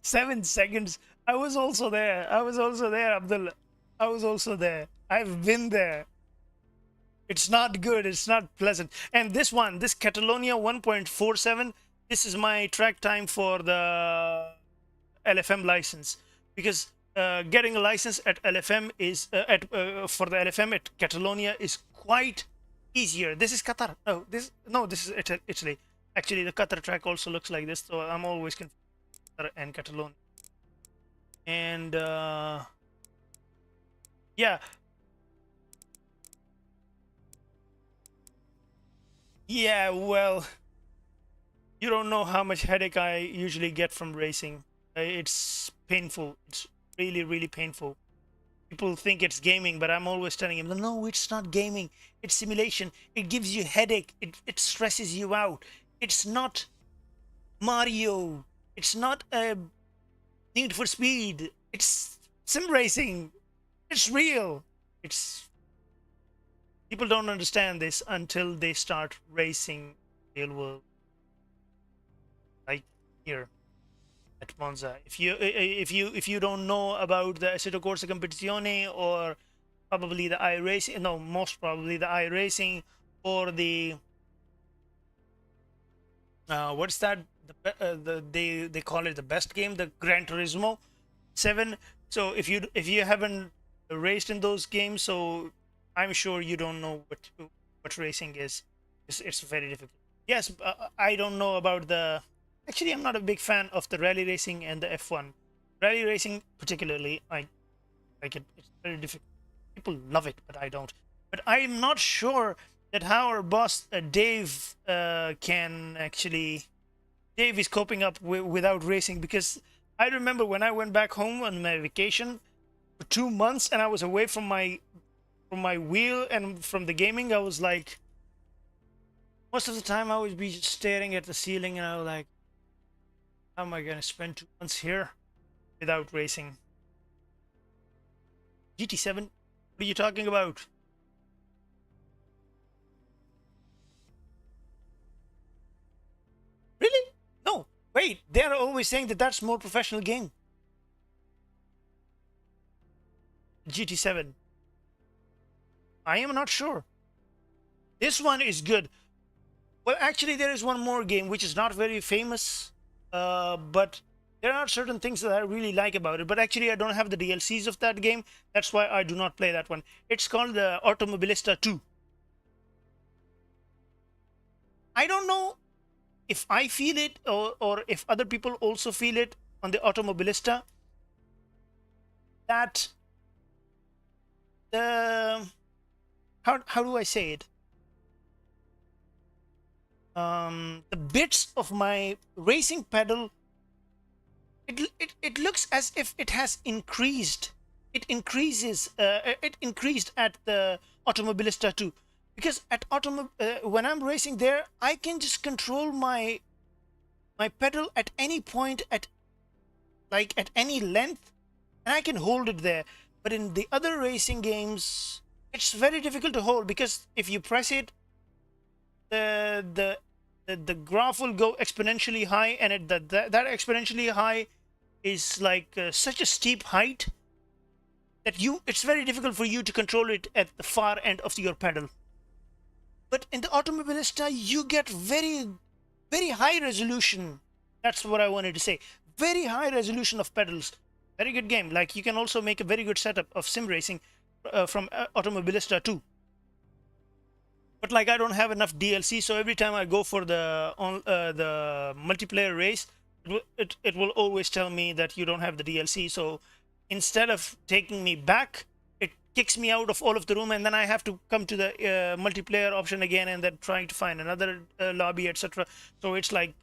7 seconds. I was also there, Abdullah. I was also there. I've been there. It's not good. It's not pleasant. And this Catalonia 1.47, this is my track time for the LFM license, because getting a license at LFM is for the LFM at Catalonia is quite easier. This is Qatar. This is Italy. Actually, the Qatar track also looks like this, so I'm always confused Qatar and Catalonia. And yeah. Yeah, well, you don't know how much headache I usually get from racing. It's painful. It's really, really painful. People think it's gaming, but I'm always telling them, no, it's not gaming. It's simulation. It gives you headache. It stresses you out. It's not Mario. It's not Need for Speed. It's sim racing. It's real. It's People don't understand this until they start racing real world, like here at Monza. If you don't know about the assettocorsacompetizione, or probably the iRacing, no, most probably the iRacing, or the what's that? They call it the best game, the Gran Turismo 7. So if you haven't raced in those games, so I'm sure you don't know what racing is. It's very difficult. Yes, I don't know about the. Actually, I'm not a big fan of the rally racing and the F1. Rally racing, particularly, I like it. It's very difficult. People love it, but I don't. But I'm not sure that how our boss Dave can actually. Dave is coping up without racing, because I remember when I went back home on my vacation for 2 months and I was away from my wheel and from the gaming. I was like, most of the time I would be just staring at the ceiling, and I was like, how am I gonna spend 2 months here without racing? GT7? What are you talking about? Really? No. Wait, they're always saying that that's more professional game. GT7. I am not sure. This one is good. Well, actually, there is one more game which is not very famous, but there are certain things that I really like about it. But actually, I don't have the DLCs of that game. That's why I do not play that one. It's called the Automobilista 2. I don't know if I feel it, or if other people also feel it on the Automobilista, that the how do I say it? The bits of my racing pedal, it looks as if it has increased. It increased at the Automobilista 2, because at when I'm racing there, I can just control my pedal at any point, at any length, and I can hold it there. But in the other racing games, it's very difficult to hold, because if you press it, the graph will go exponentially high, and that exponentially high is like such a steep height that it's very difficult for you to control it at the far end of your pedal. But in the Automobilista, you get very, very high resolution. That's what I wanted to say. Very high resolution of pedals. Very good game. Like, you can also make a very good setup of sim racing from Automobilista 2. But like, I don't have enough DLC, so every time I go for the multiplayer race, it will always tell me that you don't have the DLC. So instead of taking me back, it kicks me out of all of the room, and then I have to come to the multiplayer option again, and then trying to find another lobby, etc. So it's like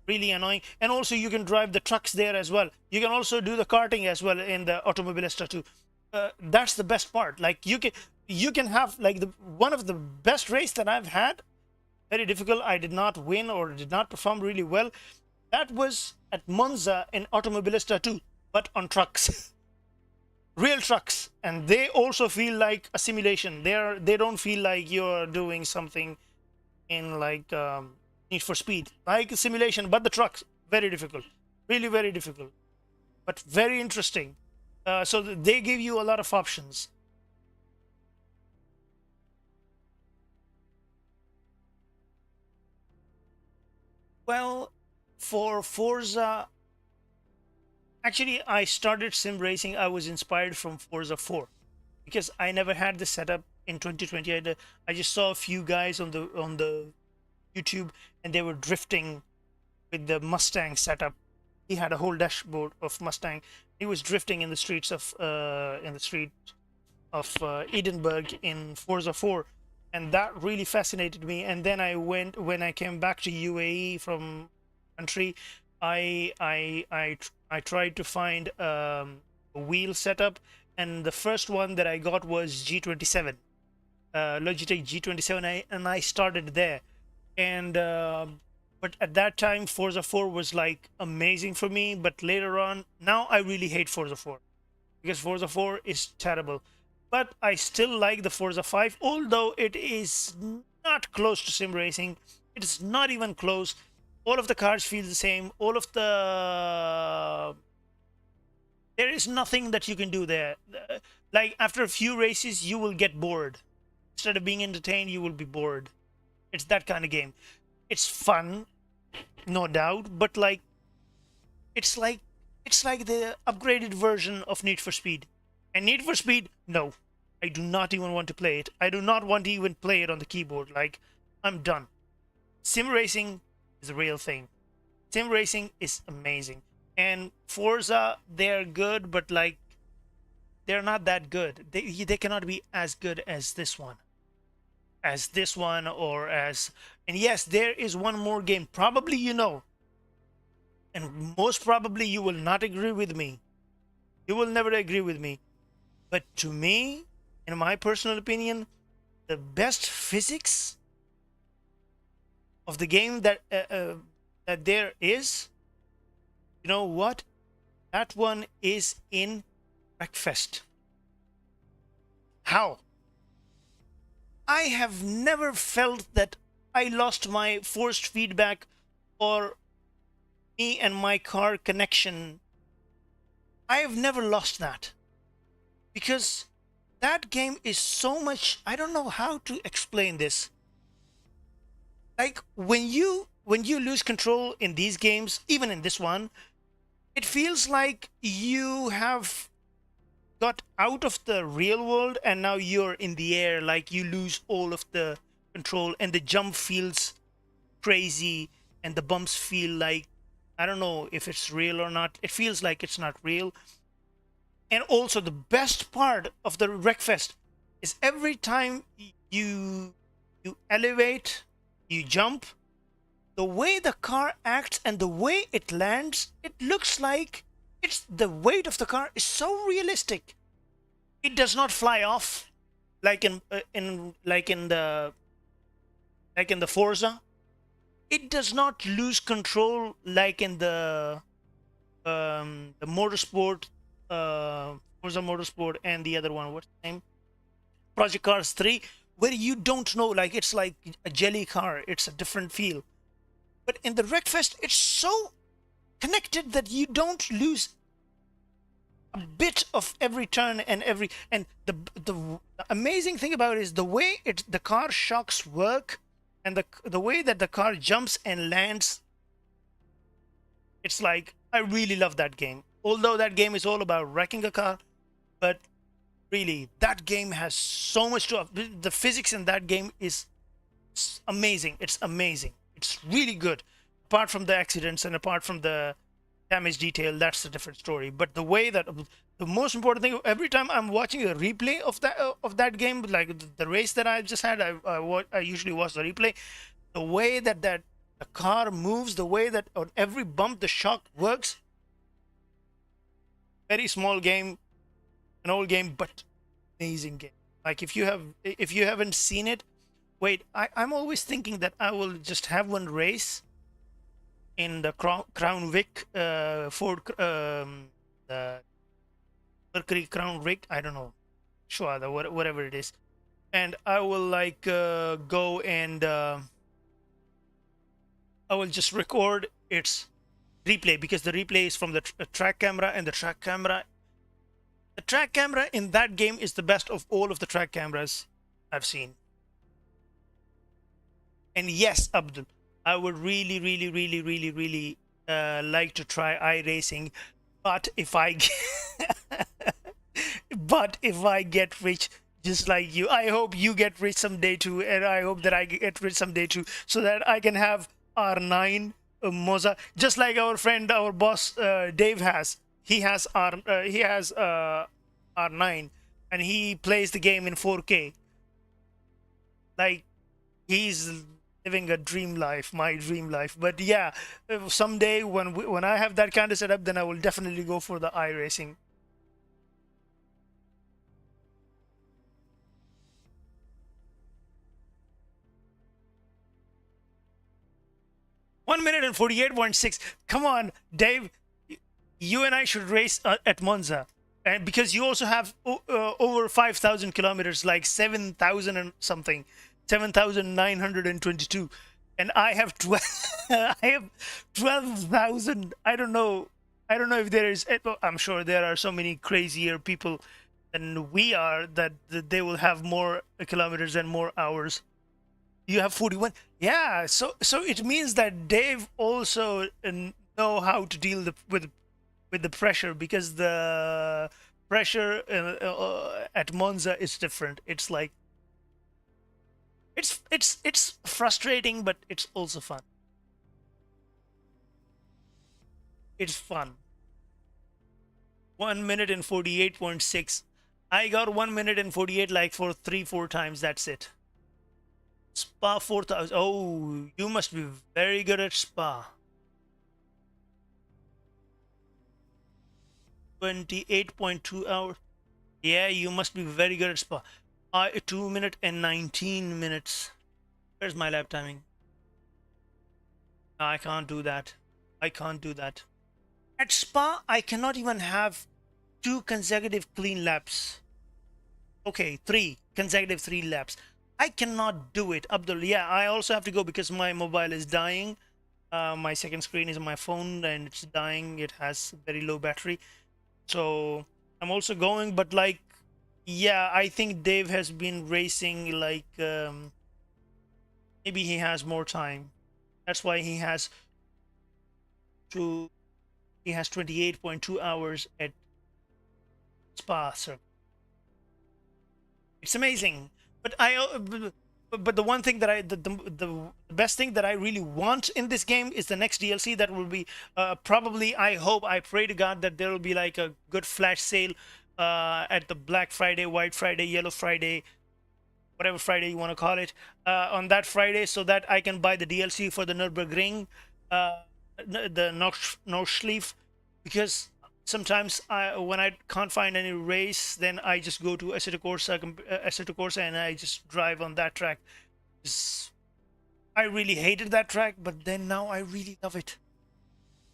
really annoying. And also, you can drive the trucks there as well. You can also do the karting as well in the Automobilista 2. That's the best part. Like, you can have like one of the best race that I've had. Very difficult. I did not win or did not perform really well. That was at Monza in Automobilista 2, but on trucks. Real trucks, and they also feel like a simulation. They don't feel like you're doing something in like Need for Speed, like a simulation. But the trucks, very difficult, really very difficult, but very interesting. So they give you a lot of options. Well, for Forza, actually, I started sim racing. I was inspired from Forza 4, because I never had this setup in 2020. I just saw a few guys on the YouTube, and they were drifting with the Mustang setup. He had a whole dashboard of Mustang. He was drifting in the street of Edinburgh in Forza 4, and that really fascinated me. And then when I came back to UAE from country, I tried to find a wheel setup, and the first one that I got was G27, Logitech G27, and I started there. And but at that time, Forza 4 was like amazing for me. But later on, now I really hate Forza 4, because Forza 4 is terrible. but I still like the Forza 5, although it is not close to sim racing. It is not even close. All of the cars feel the same. All of the there is nothing that you can do there. Like after a few races, you will get bored. Instead of being entertained, you will be bored. It's that kind of game. It's fun, no doubt, but like it's like it's like the upgraded version of Need for Speed. And Need for Speed, no, I do not even want to play it. I do not want to even play it on the keyboard. Like, I'm done. Sim racing is a real thing. Sim racing is amazing. And Forza, they're good, but like they're not that good. They cannot be as good as this one. As this one or as and yes, there is one more game. Probably you know. And most probably you will not agree with me. You will never agree with me. But to me, in my personal opinion, the best physics of the game that there is, you know what? That one is in Breakfast. How? I have never felt that I lost my forced feedback or me and my car connection. I have never lost that because that game is so much. I don't know how to explain this. Like when you lose control in these games, even in this one, it feels like you have got out of the real world and now you're in the air. Like you lose all of the control and the jump feels crazy and the bumps feel like I don't know if it's real or not. It feels like it's not real. And also the best part of the Wreckfest is every time you elevate, you jump, the way the car acts and the way it lands, it looks like it's the weight of the car is so realistic. It does not fly off like in the Forza. It does not lose control like in the motorsport, Forza Motorsport, and the other one. What's the name? Project Cars 3, where you don't know, like it's like a jelly car. It's a different feel. But in the Wreckfest, it's so connected that you don't lose a bit of every turn and every and the amazing thing about it is the way the car shocks work and the way that the car jumps and lands. It's like I really love that game. Although that game is all about wrecking a car, but really that game has so much to the physics in that game is amazing. It's amazing. It's really good. Apart from the accidents and apart from the damage detail, that's a different story. But the way that the most important thing, every time I'm watching a replay of that game, like the race that I just had, I usually watch the replay. The way that the car moves, the way that on every bump the shock works. Very small game, an old game, but amazing game. Like if you haven't seen it, wait. I'm always thinking that I will just have one race in the Crown Vic Ford the Mercury Crown Vic. I don't know, sure, whatever it is, and I will like go and I will just record its replay because the replay is from the track camera, and the track camera in that game is the best of all of the track cameras I've seen. And yes, Abdul, I would really, really, really, really, really like to try iRacing, but if I but if I get rich just like you, I hope you get rich someday too, and I hope that I get rich someday too, so that I can have R9 Monza, just like our friend, our boss Dave has. He has R9, and he plays the game in 4K. Like he's living a dream life, my dream life. But yeah, someday when I have that kind of setup, then I will definitely go for the iRacing. One minute and 48.6. Come on, Dave. You and I should race at Monza. and because you also have over 5,000 kilometers, like 7,000 and something, 7,922, and I have 12. I have 12,000. I don't know. I don't know if there is. I'm sure there are so many crazier people than we are that they will have more kilometers and more hours. You have 41. Yeah, so it means that Dave also know how to deal with the pressure, because the pressure at Monza is different. It's like it's frustrating, but it's also fun. It's fun. 1 minute and 48.6. I got 1 minute and 48 like for 3-4 times. That's it. Spa 4,000. Oh, you must be very good at Spa. 28.2 hours. Yeah, you must be very good at Spa. 2 minute and 19 minutes. Where's my lap timing? I can't do that. I can't do that. At Spa, I cannot even have 2 consecutive clean laps. Okay, 3 consecutive 3 laps. I cannot do it, Abdul. Yeah, I also have to go because my mobile is dying. My second screen is on my phone and it's dying. It has very low battery. So I'm also going, but like, yeah, I think Dave has been racing like maybe he has more time. That's why to he has 28.2 hours at Spa circuit. It's amazing. But but the one thing that the best thing that I really want in this game is the next DLC that will be probably, I hope, I pray to God that there will be like a good flash sale at the Black Friday, White Friday, Yellow Friday, whatever Friday you want to call it, on that Friday, so that I can buy the DLC for the Nürburgring, the Nordschleife, because sometimes when I can't find any race, then I just go to Assettocorsa, and I just drive on that track. I really hated that track, but then now I really love it.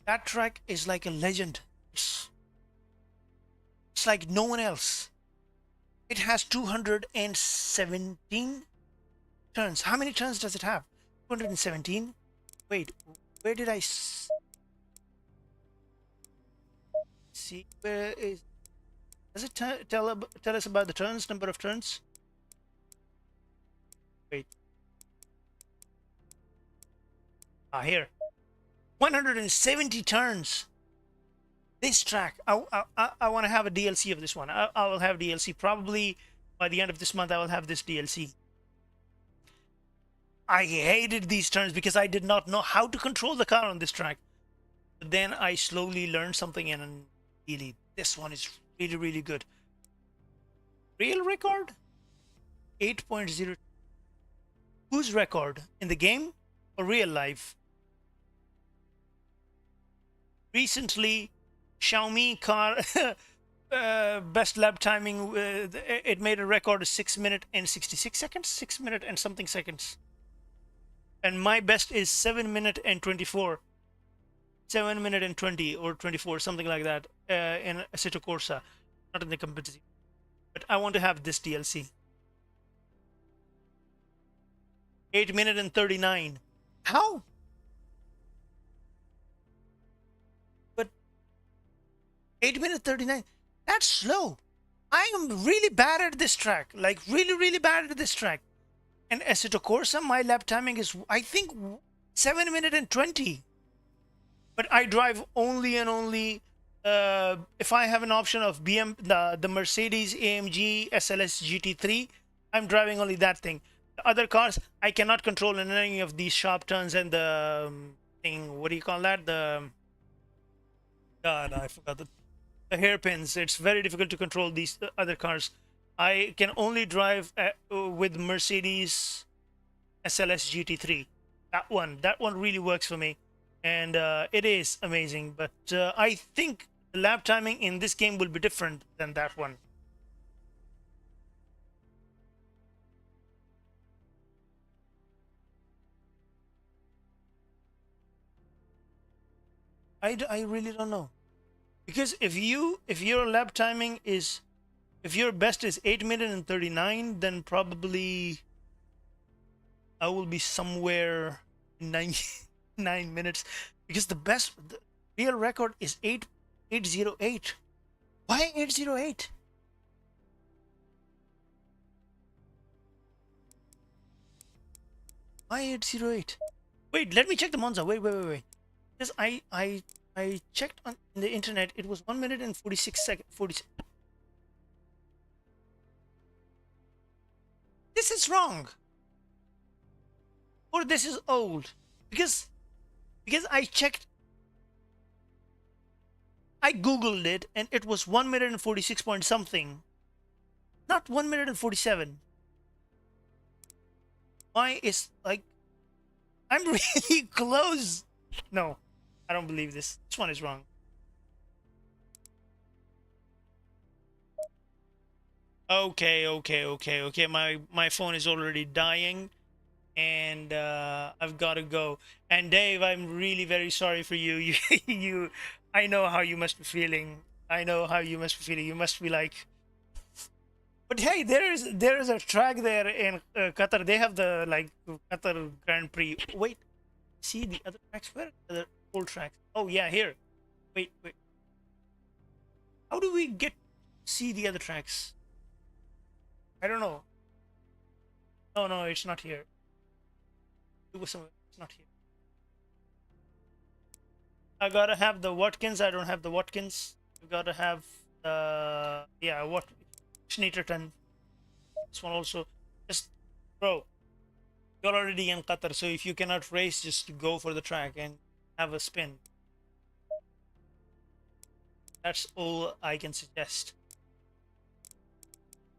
That track is like a legend. It's like no one else. It has 217 turns. How many turns does it have? 217. Wait, where did I see? Where is? Does it tell us about the turns? Number of turns? Wait. Here. 170 turns. This track. I want to have a DLC of this one. I will have DLC probably by the end of this month. I will have this DLC. I hated these turns because I did not know how to control the car on this track. But then I slowly learned something, and really, this one is really, really good. Real record? 8.0. Whose record? In the game or real life? Recently, Xiaomi car best lap timing, it made a record of 6 minutes and 66 seconds, 6 minutes and something seconds. And my best is 7 minutes and 24, 7 minutes and 20 or 24, something like that, in assettocorsa, not in the competition. But I want to have this DLC. 8 minutes and 39. How? But 8 minutes 39. That's slow. I am really bad at this track. Like really, really bad at this track. And Assetto Corsa, my lap timing is, I think, 7 minutes and 20. But I drive only and only if I have an option of the Mercedes AMG SLS GT3, I'm driving only that thing. The other cars, I cannot control in any of these sharp turns and the thing. What do you call that? God, I forgot the hairpins. It's very difficult to control these other cars. I can only drive with Mercedes SLS GT3. That one really works for me, and it is amazing. But I think the lap timing in this game will be different than that one. I really don't know. Because if your lap timing is, if your best is 8 minutes and 39, then probably I will be somewhere in 9 minutes, because the real record is 808. Why 808? Why 808? Wait, let me check the Monza. Wait. Because I checked on the internet. It was 1 minute and 46 seconds. 40. This is wrong, or this is old. Because I checked, I googled it, and it was 1 minute and 46 point something, not 1 minute and 47. Why is like I'm really close? No, I don't believe this. This one is wrong. Okay. My phone is already dying, and I've got to go. And Dave, I'm really very sorry for you. You, I know how you must be feeling. I know how you must be feeling. You must be like, but hey, there is a track there in Qatar. They have the like Qatar Grand Prix. Wait, see the other tracks? Where are the other old tracks? Oh yeah, here. Wait. How do we get see the other tracks? I don't know. No, it's not here. It was somewhere. It's not here. I gotta have the Watkins. I don't have the Watkins. I gotta have the what Schneiderton. This one also. Just bro, you're already in Qatar, so if you cannot race, just go for the track and have a spin. That's all I can suggest.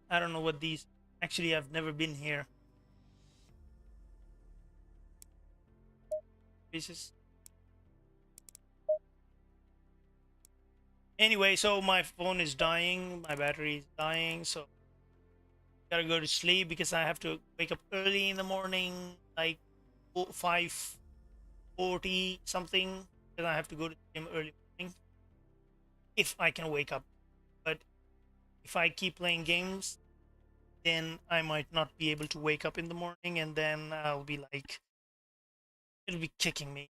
I don't know what these. Actually, I've never been here. Pieces. Anyway, so my phone is dying, my battery is dying, so gotta go to sleep because I have to wake up early in the morning, like 5:40 something, because I have to go to the gym early morning if I can wake up. But if I keep playing games, then I might not be able to wake up in the morning, and then I'll be like, it'll be kicking me.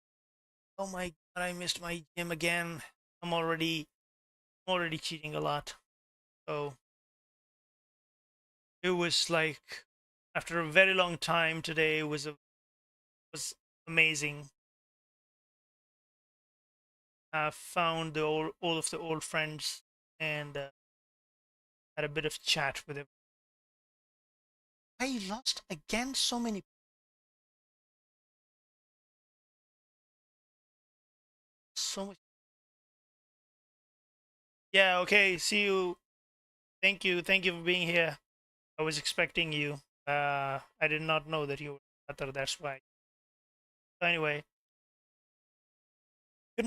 Oh my god, I missed my gym again. I'm already cheating a lot. So it was like after a very long time today was amazing. I found all of the old friends, and had a bit of chat with them. I lost again so many, so much. Yeah, okay, see you. Thank you for being here. I was expecting you. I did not know that you were Qatar, that's why. So anyway,